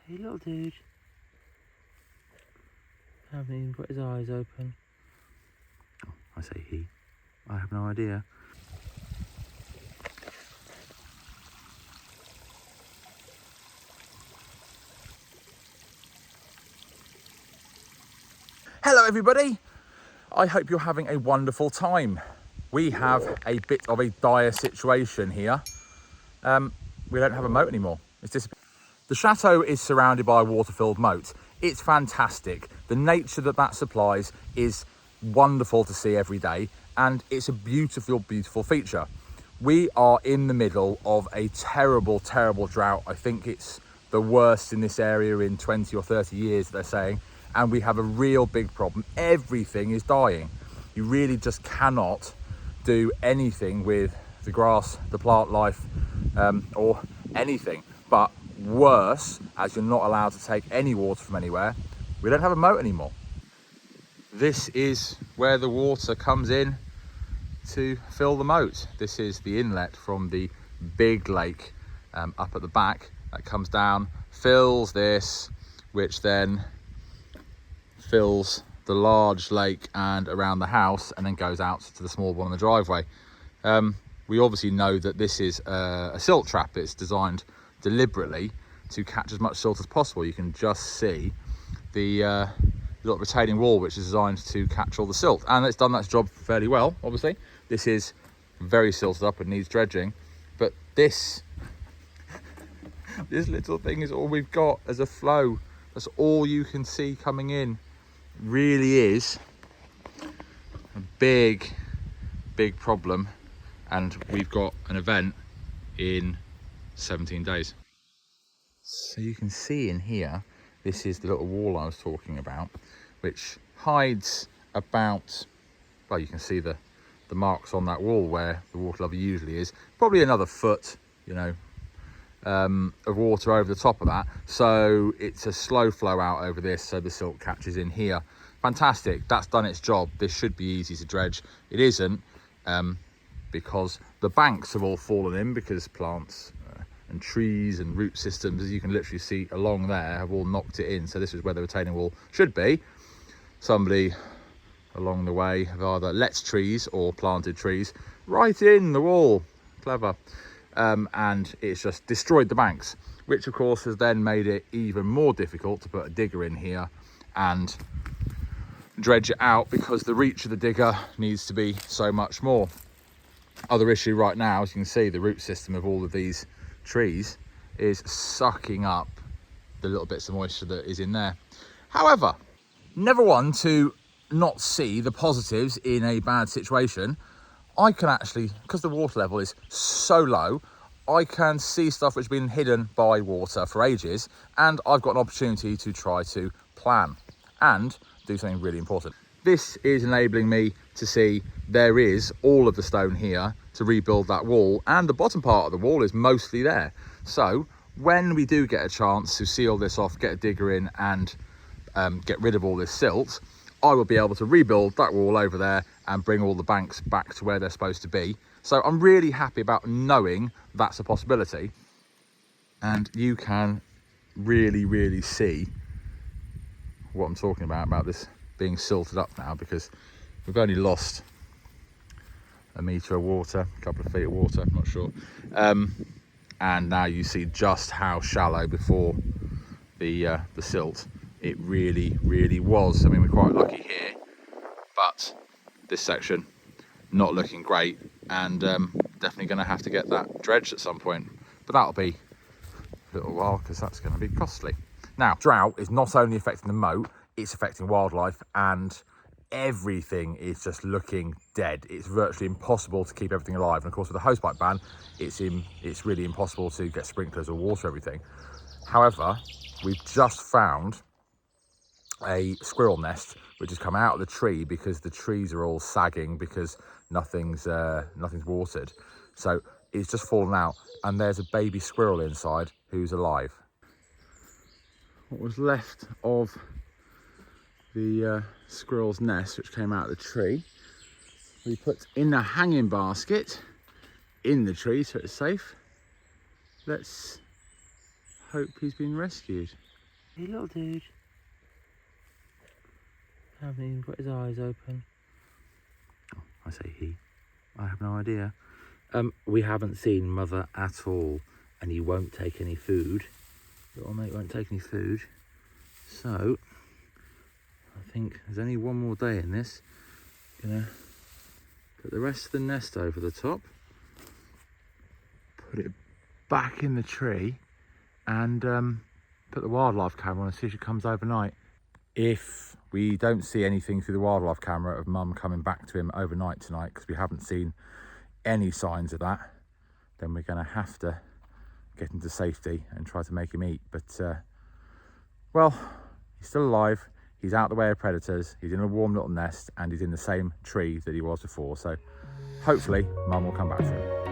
Hey, little dude. Haven't even got his eyes open. Oh, I say he. I have no idea. Hello everybody. I hope you're having a wonderful time. We have a bit of a dire situation here. We don't have a moat anymore. It's disappeared. The chateau is surrounded by a water-filled moat. It's fantastic. The nature that supplies is wonderful to see every day, and it's a beautiful, beautiful feature. We are in the middle of a terrible, terrible drought. I think it's the worst in this area in 20 or 30 years, they're saying, and we have a real big problem. Everything is dying. You really just cannot do anything with the grass, the plant life, or anything. But worse, as you're not allowed to take any water from anywhere, we don't have a moat anymore. This is where the water comes in to fill the moat. This is the inlet from the big lake up at the back that comes down, fills this, which then fills the large lake and around the house, and then goes out to the small one in the driveway. We obviously know that this is a silt trap. It's designed deliberately to catch as much silt as possible. You can just see the little retaining wall, which is designed to catch all the silt, and it's done that job fairly well. Obviously, this is very silted up and needs dredging, but this little thing is all we've got as a flow. That's all you can see coming in. Really is a big problem, and we've got an event in 17 days. So you can see in here, this is the little wall I was talking about, which hides about, well, you can see the marks on that wall where the water level usually is, probably another foot, you know, of water over the top of that. So it's a slow flow out over this, so the silt catches in here. Fantastic, that's done its job. This should be easy to dredge. It isn't, because the banks have all fallen in, because plants and trees and root systems, as you can literally see along there, have all knocked it in. So this is where the retaining wall should be. Somebody along the way have either let trees or planted trees right in the wall. Clever. And it's just destroyed the banks, which of course has then made it even more difficult to put a digger in here and dredge it out, because the reach of the digger needs to be so much more. Other issue right now, as you can see, the root system of all of these trees is sucking up the little bits of moisture that is in there. However, never one to not see the positives in a bad situation. I can actually, because the water level is so low, I can see stuff which has been hidden by water for ages, and I've got an opportunity to try to plan and do something really important. This is enabling me to see there is all of the stone here to rebuild that wall, and the bottom part of the wall is mostly there. So when we do get a chance to seal this off, get a digger in and get rid of all this silt, I will be able to rebuild that wall over there and bring all the banks back to where they're supposed to be. So I'm really happy about knowing that's a possibility. And you can really see what I'm talking about this being silted up now, because we've only lost a metre of water, a couple of feet of water, I'm not sure. And now you see just how shallow before the silt it really was. I mean, we're quite lucky here, but this section not looking great, and definitely going to have to get that dredged at some point, but that'll be a little while, because that's going to be costly. Now, drought is not only affecting the moat, it's affecting wildlife, and everything is just looking dead. It's virtually impossible to keep everything alive, and of course with the hosepipe ban, it's really impossible to get sprinklers or water everything. However, we've just found a squirrel nest which has come out of the tree, because the trees are all sagging because nothing's watered. So it's just fallen out, and there's a baby squirrel inside who's alive. What was left of the squirrel's nest, which came out of the tree, we put in a hanging basket in the tree so it's safe. Let's hope he's been rescued. Hey, little dude. Haven't even got his eyes open. Oh, I say he. I have no idea. We haven't seen Mother at all, and he won't take any food. Little mate won't take any food. So, I think there's only one more day in this. Gonna put the rest of the nest over the top. Put it back in the tree and put the wildlife camera on and see if she comes overnight. If we don't see anything through the wildlife camera of Mum coming back to him overnight tonight, because we haven't seen any signs of that, then we're going to have to get him to safety and try to make him eat. But well, he's still alive, he's out the way of predators, he's in a warm little nest, and he's in the same tree that he was before, so hopefully Mum will come back to him.